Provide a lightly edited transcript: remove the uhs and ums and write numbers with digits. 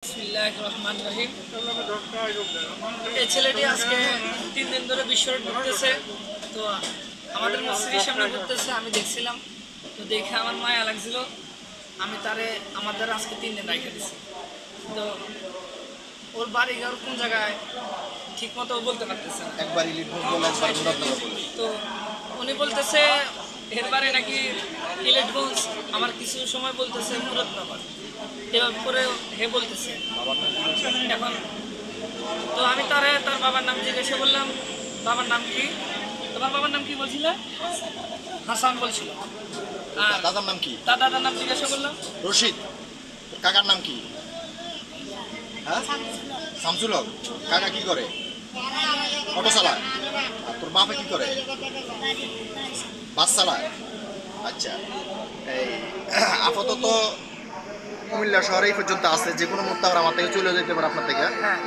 বিসমিল্লাহির রহমানির রহিম। এই ছেলেটি আজকে 3 দিন ধরে বিশ্বরোড ঘুরতেছে। তো আমাদের মসজিদের সামনে ঘুরতেছে, আমি দেখছিলাম। তো দেখে আমার মায়া লাগছিল, আমি তারে আমাদের আজকে 3 দিন রেখে দিছি। তো ওর বাড়ি ঘর কোন জায়গায় ঠিক মতো বলতে পারতেছে না। একবার ইলিটগঞ্জ বলে একবার মুরাদনগর বলে। তো উনি বলতেছে এর বাড়ি নাকি ইলেটগঞ্জ, আমার কিছু সময় বলতেছে মুরাদনগর, এভাবে করে হে বলতেছে। বাবার নাম কি বলছেন? এখন তো আমি তার বাবার নাম জিজ্ঞাসা করলাম, বাবার নাম কি? তোমার বাবার নাম কি বলছিল? হাসান বলছিল। আর দাদার নাম কি? তার দাদার নাম জিজ্ঞাসা করলাম, রশিদ। তোর কাকার নাম কি? হ্যাঁ, শামসুল হক। কাকা কি করে? অটো চালায়। আর তোর বাপে কি করে? বাস চালায়। আচ্ছা, এই আপাতত কুমিল্লা শহরে এই পর্যন্ত আছে, যে কোনো মুহূর্তে আবার আমার থেকে চলে যেতে পারে আপনার থেকে। হ্যাঁ